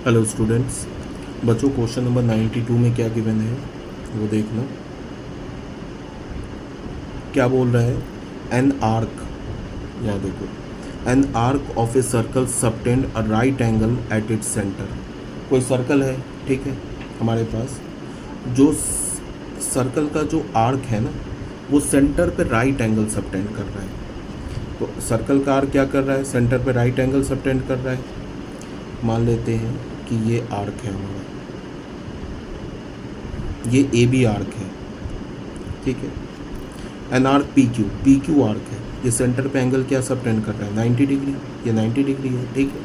Hello students, बच्चों question number 92 में क्या गिवन है वो देखना। क्या बोल रहा है? एन आर्क, यहाँ देखो, an arc of a circle subtend a right angle at its centre. कोई सर्कल है, ठीक है, हमारे पास जो सर्कल का जो आर्क है ना, वो सेंटर पे राइट एंगल सबटेंड कर रहा है। तो सर्कल का आर्क क्या कर रहा है? सेंटर पे राइट एंगल सबटेंड कर रहा है। मान लेते हैं कि ये आर्क है हमारा, ये ए बी आर्क है, ठीक है। An arc P Q arc है, ये सेंटर पे एंगल क्या सबटेंड कर रहा है? 90 डिग्री, ये 90 डिग्री है, ठीक है।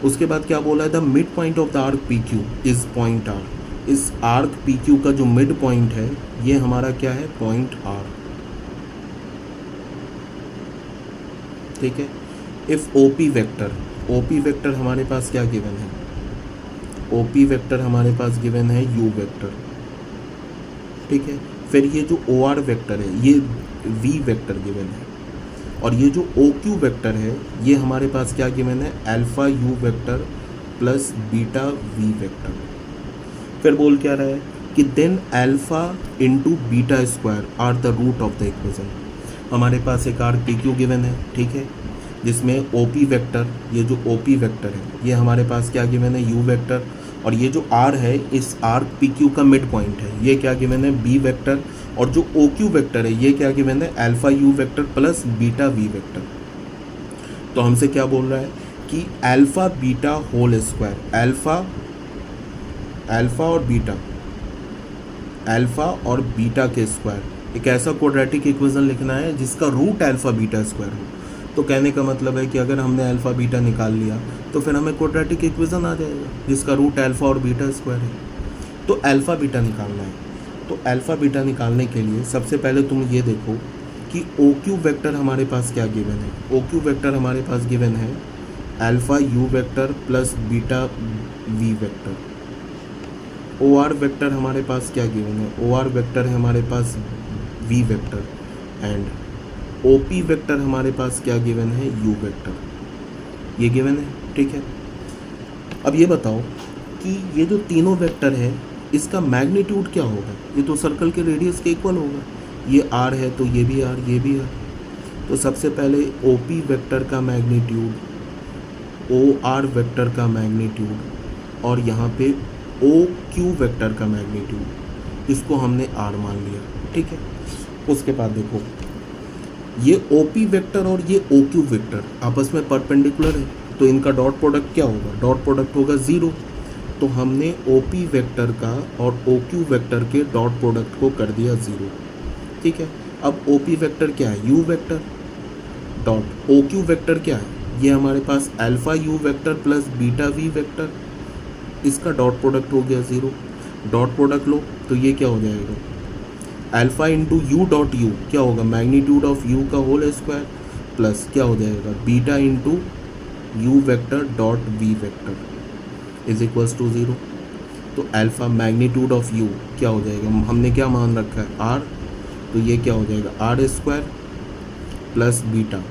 उसके बाद क्या बोला है? The midpoint of the arc P Q is point R. इस आर्क पी क्यू का जो मिड पॉइंट है ये हमारा क्या है? पॉइंट आर, ठीक है। इफ ओपी वेक्टर हमारे पास क्या गिवन है? ओपी वेक्टर हमारे पास गिवन है यू वेक्टर, ठीक है। फिर ये जो ओ आर वेक्टर है ये वी वेक्टर गिवन है, और ये जो ओ क्यू वेक्टर है ये हमारे पास क्या गिवन है? Alpha you vector plus beta we vector. फिर बोल क्या रहा है कि then alpha into beta square are the root of the equation. हमारे पास एक आर्क पी क्यू गिवन है, ठीक है, जिसमें ओ पी वेक्टर, ये जो ओ पी वेक्टर है ये हमारे पास क्या गिवन है? यू वेक्टर, और ये जो आर है इस आर्क पी क्यू का मिड पॉइंट है, ये क्या गिवन है? बी वेक्टर, और जो ओ क्यू वेक्टर है ये क्या गिवन है? Alpha you vector plus beta we vector. तो हमसे क्या बोल रहा है कि alpha beta whole square, alpha और बीटा के स्क्वायर, एक ऐसा क्वाड्रेटिक इक्वेशन लिखना है जिसका रूट अल्फा बीटा स्क्वायर हो। तो कहने का मतलब है कि अगर हमने अल्फा बीटा निकाल लिया तो फिर हमें क्वाड्रेटिक इक्वेशन आ जाएगा जिसका रूट अल्फा और बीटा स्क्वायर है। तो अल्फा बीटा निकालना है। तो अल्फा बीटा निकालने के लिए सबसे पहले तुम ये देखो कि ओ क्यू वेक्टर हमारे पास क्या गिवन है। ओ क्यू वेक्टर हमारे पास गिवन है alpha you vector plus beta we vector. O R vector हमारे पास क्या गिवन है? ओ आर वेक्टर है हमारे पास V vector, and O P vector हमारे पास क्या गिवन है? यू वेक्टर, ये गिवन है, ठीक है। अब ये बताओ कि ये जो तीनों वेक्टर है इसका मैग्नीट्यूड क्या होगा? ये तो सर्कल के रेडियस के इक्वल होगा। ये आर है तो ये भी आर, ये भी आर। तो सबसे पहले ओ पी वेक्टर का मैग्नीट्यूड, ओ आर वेक्टर का मैग्नीट्यूड, और यहाँ पे ओ क्यू वेक्टर का मैग्नीट्यूड, इसको हमने आर मान लिया, ठीक है। उसके बाद देखो ये ओ पी वेक्टर और ये ओ क्यू वेक्टर आपस में परपेंडिकुलर है, तो इनका डॉट प्रोडक्ट क्या होगा? डॉट प्रोडक्ट होगा 0। तो हमने ओ पी वेक्टर का और ओ क्यू वेक्टर के डॉट प्रोडक्ट को कर दिया 0, ठीक है। अब ओ पी वेक्टर क्या है? U vector, dot O Q vector क्या है? ये हमारे पास alpha you vector plus beta we vector, इसका डॉट प्रोडक्ट हो गया 0। डॉट प्रोडक्ट लो तो ये क्या हो जाएगा? Alpha into u dot u क्या होगा? मैग्नीट्यूड ऑफ यू का होल स्क्वायर प्लस क्या हो जाएगा? Beta into u vector dot v vector is equals to 0। तो अल्फा मैग्नीट्यूड ऑफ यू क्या हो जाएगा? हमने क्या मान रखा है? आर, तो ये क्या हो जाएगा? R square plus beta.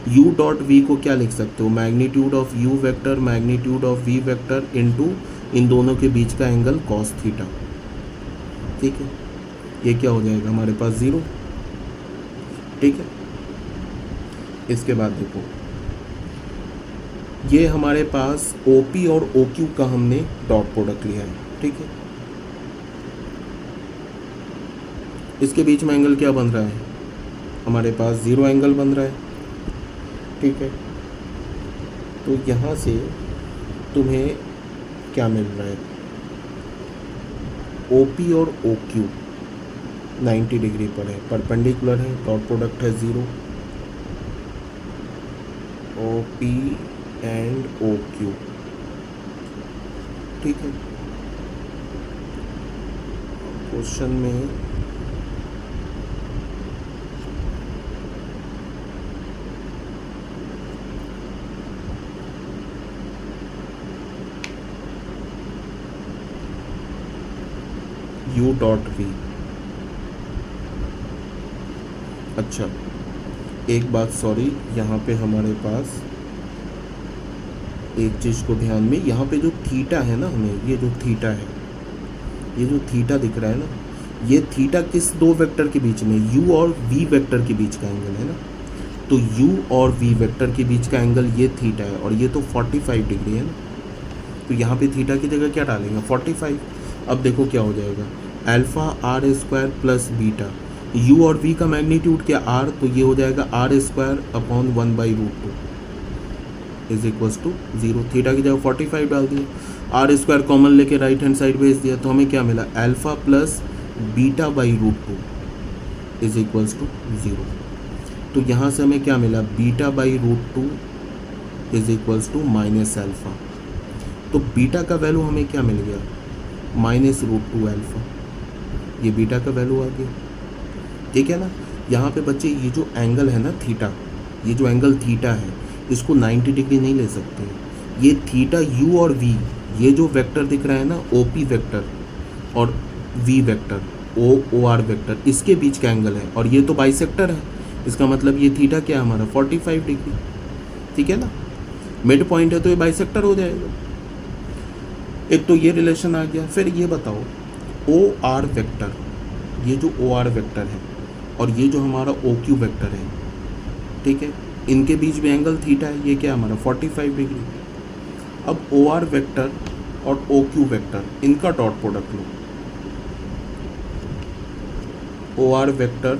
U dot V को क्या लिख सकते हो? Magnitude of U vector magnitude of V vector into इन दोनों के बीच का एंगल कॉस थीटा, ठीक है। ये क्या हो जाएगा हमारे पास? 0, ठीक है। इसके बाद देखो ये हमारे पास OP और OQ का हमने डॉट प्रोडक्ट लिया है, ठीक है। इसके बीच में एंगल क्या बन रहा है? हमारे पास 0 एंगल बन रहा है, ठीक है। तो यहाँ से तुम्हें क्या मिल रहा है? OP और OQ 90 डिग्री पर है, परपेंडिकुलर है, डॉट प्रोडक्ट है 0। OP एंड OQ, ठीक है। क्वेश्चन में U डॉट V, अच्छा एक बात सॉरी, यहाँ पे हमारे पास एक चीज़ को ध्यान में, यहाँ पे जो थीटा है ना, हमें ये जो थीटा है, ये जो थीटा दिख रहा है ना, ये थीटा किस दो वेक्टर के बीच में, u और v वेक्टर के बीच का एंगल है ना। तो u और v वेक्टर के बीच का एंगल ये थीटा है, और ये तो 45 डिग्री है ना। तो यहाँ पे थीटा की जगह क्या डालेंगे, 45। अब देखो क्या हो जाएगा, alpha R square plus beta, u और v का मैग्नीट्यूड क्या r, तो ये हो जाएगा R square upon 1/√2 is equals to 0। Theta की जगह 45 डाल दिया, आर स्क्वायर कॉमन लेके राइट हैंड साइड भेज दिया, तो हमें क्या मिला, alpha plus beta is equals to 0। तो यहाँ से हमें क्या मिला, beta is equals to minus alpha. तो बीटा का वैल्यू हमें क्या मिल गया, -√2 अल्फ़ा। ये बीटा का वैल्यू आ गया, ठीक है ना। यहाँ पे बच्चे ये जो एंगल है ना थीटा, ये जो एंगल थीटा है, इसको 90 डिग्री नहीं ले सकते हैं। ये थीटा u और v, ये जो वेक्टर दिख रहा है ना, OP वेक्टर और v वेक्टर, OR वेक्टर, इसके बीच का एंगल है, और ये तो बाइसेक्टर है। इसका मतलब ये थीटा क्या है हमारा, 45 डिग्री, ठीक है ना। मिड पॉइंट है तो ये बाइसेक्टर हो जाएगा। एक तो ये रिलेशन आ गया। फिर ये बताओ, OR वेक्टर, ये जो OR वेक्टर है और ये जो हमारा OQ वेक्टर है, ठीक है, इनके बीच में एंगल थीटा है, ये क्या हमारा 45 डिग्री। अब OR वेक्टर और OQ वेक्टर, इनका dot product low. OR vector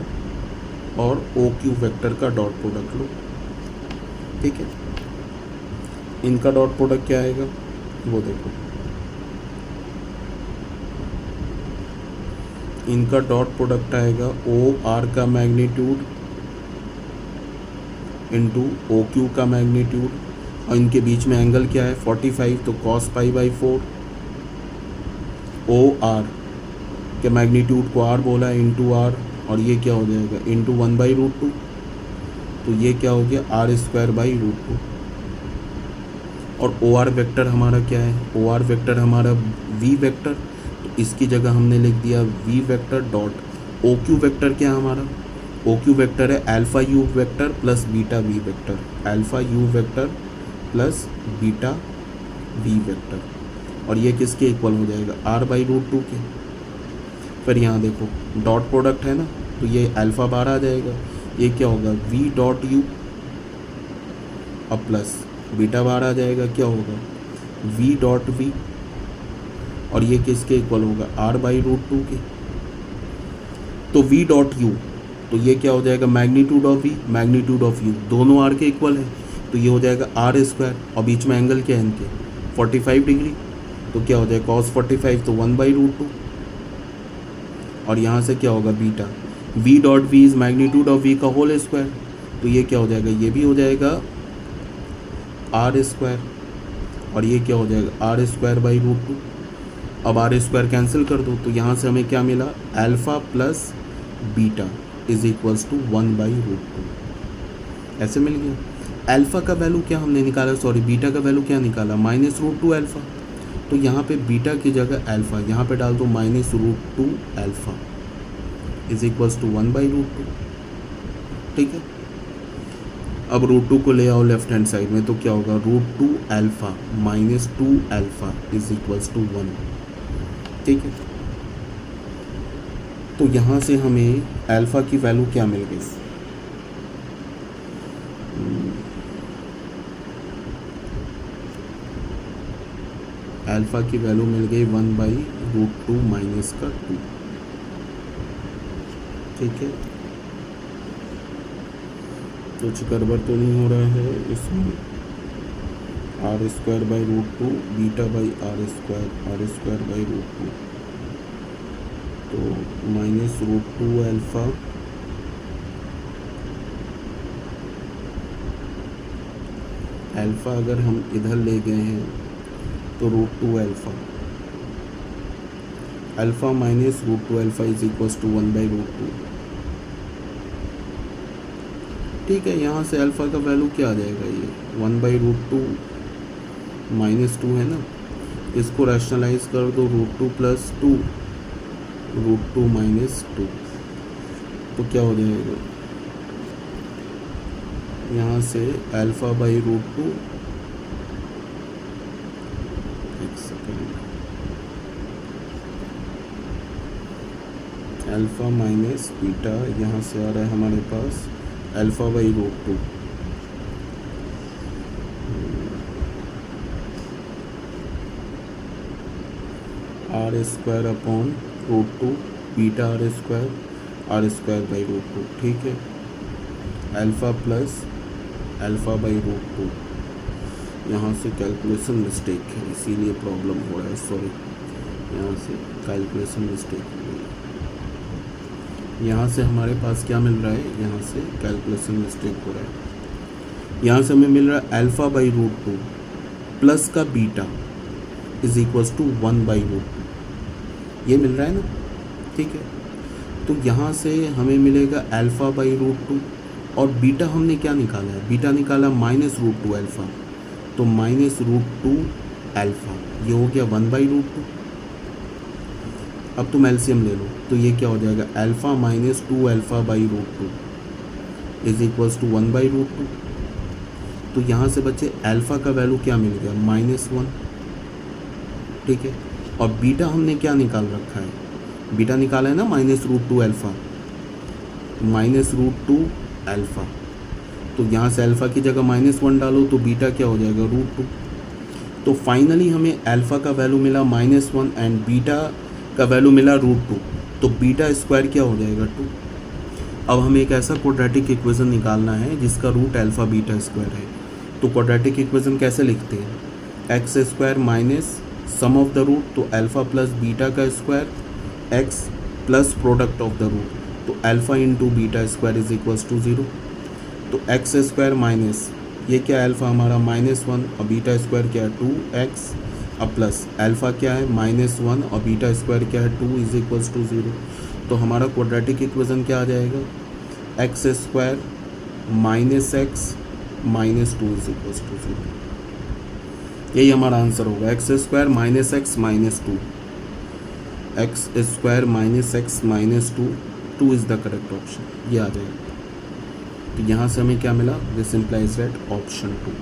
और OQ वेक्टर का डॉट प्रोडक्ट लो, ठीक है। इनका डॉट प्रोडक्ट क्या आएगा, वो देखो, इनका डॉट प्रोडक्ट आएगा OR का मैग्नीट्यूड इंटू OQ का मैग्नीट्यूड, और इनके बीच में एंगल क्या है 45, तो cos π/4। OR के मैग्नीट्यूड को R बोला है, इंटू R, और ये क्या हो जाएगा, इंटू 1/√2। तो ये क्या हो गया, r²/√2। और OR वेक्टर हमारा क्या है, OR वेक्टर हमारा V वेक्टर, तो इसकी जगह हमने लिख दिया V vector dot OQ vector. क्या हमारा OQ वेक्टर है alpha U vector plus beta V vector, alpha U vector plus beta V vector, और ये किसके इक्वल हो जाएगा, r/√2 के। फिर यहाँ देखो डॉट प्रोडक्ट है ना, तो ये अल्फ़ा बार आ जाएगा, ये क्या होगा v.u, अब प्लस बीटा बार आ जाएगा, क्या होगा v.v, और ये किसके इक्वल होगा, r/√2 के। तो v.u, तो ये क्या हो जाएगा, magnitude of v, magnitude of u, दोनों r के इक्वल है, तो ये हो जाएगा r², और बीच में एंगल क्या है इनके 45 डिग्री, तो क्या हो जाएगा cos 45, तो 1/√2, और यहाँ से क्या होगा beta, v.v is magnitude of v का होल स्क्वायर, तो ये क्या हो जाएगा, ये भी हो जाएगा r², और ये क्या हो जाएगा r²/√2। अब r² कैंसिल कर दो, तो यहाँ से हमें क्या मिला, alpha plus beta is equals to 1/√2, ऐसे मिल गया। अल्फ़ा का वैल्यू क्या हमने निकाला, सॉरी बीटा का वैल्यू क्या निकाला, -√2 अल्फ़ा। तो यहाँ पे बीटा की जगह अल्फ़ा, यहाँ पे डाल दो -√2 अल्फ़ा इज इक्वल्स टू 1/√2, ठीक है। अब √2 को ले आओ लेफ्ट हैंड साइड में, तो क्या होगा, √2 alpha -2 alpha is equals to 1, ठीक है। तो यहाँ से हमें अल्फ़ा की वैल्यू क्या मिल गई, अल्फ़ा की वैल्यू मिल गई 1/√2 माइनस का 2, ठीक है। कुछ गड़बड़ तो नहीं हो रहा है इसमें, r²/√2 बीटा/r²/√2, तो -√2 अल्फ़ा अल्फ़ा अगर हम इधर ले गए हैं तो √2 alpha, alpha minus √2 alpha is equals to 1/√2, ठीक है। यहाँ से अल्फ़ा का वैल्यू क्या आ जाएगा, ये 1/√2 -2 है ना, इसको रैशनलाइज कर दो, √2 + 2, √2 - 2, तो क्या हो जाएगा, यहाँ से अल्फ़ा/√2 अल्फ़ा माइनस बीटा, यहाँ से आ रहा है हमारे पास alpha by root 2, R square upon root 2 beta R square by root 2, ठीक है। Alpha plus alpha by root 2, यहाँ से कैलकुलेशन मिस्टेक है इसीलिए प्रॉब्लम हो रहा है, सॉरी, यहाँ से कैलकुलेशन मिस्टेक हो गई। यहाँ से हमारे पास क्या मिल रहा है, यहाँ से कैलकुलेशन मिस्टेक हो रहा है। यहाँ से हमें मिल रहा है अल्फ़ा बाई रूट 2 प्लस का beta is equals to 1 by root 2, ये मिल रहा है ना, ठीक है। तो यहाँ से हमें मिलेगा अल्फ़ा बाई रूट 2 और बीटा हमने क्या निकाला है, बीटा निकाला माइनस रूट 2 अल्फ़ा, तो माइनस रूट 2 अल्फ़ा, ये हो गया 1 बाई रूट 2। अब तुम एलसीएम ले लो तो ये क्या हो जाएगा, alpha minus 2 alpha by root 2 is equals to 1 by root 2। तो यहाँ से बच्चे अल्फ़ा का वैल्यू क्या मिल गया, -1, ठीक है। और बीटा हमने क्या निकाल रखा है, बीटा निकाला है ना minus root 2 alpha, minus root 2 alpha, तो यहाँ से अल्फ़ा की जगह -1 डालो तो बीटा क्या हो जाएगा, रूट 2। तो फाइनली हमें अल्फ़ा का वैल्यू मिला -1 एंड बीटा का वैल्यू मिला रूट 2, तो बीटा स्क्वायर क्या हो जाएगा, 2। अब हमें एक ऐसा क्वाड्रेटिक इक्वेशन निकालना है जिसका रूट अल्फ़ा बीटा स्क्वायर है। तो क्वाड्रेटिक इक्वेशन कैसे लिखते हैं, X square minus sum of the root, तो अल्फ़ा प्लस बीटा का square X plus product of the root, तो alpha into beta square is equals to 0। तो एक्स स्क्वायर माइनस ये क्या है, अल्फ़ा हमारा -1 और बीटा स्क्वायर क्या है 2x, अब प्लस अल्फ़ा क्या है -1 और बीटा स्क्वायर क्या है 2 इज इक्वल्स टू 0। तो हमारा क्वाड्रेटिक इक्वेशन क्या आ जाएगा, x square minus x minus 2 is equals to 0। यही हमारा आंसर होगा, x square minus x minus 2, x square minus x minus 2 is the correct option, ये आ जाएगा। तो यहाँ से हमें क्या मिला, दिस इम्प्लाइज दैट ऑप्शन 2,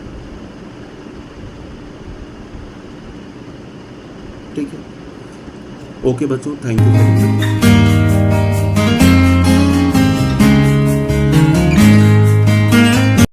ठीक है। ओके बच्चों, थैंक यू।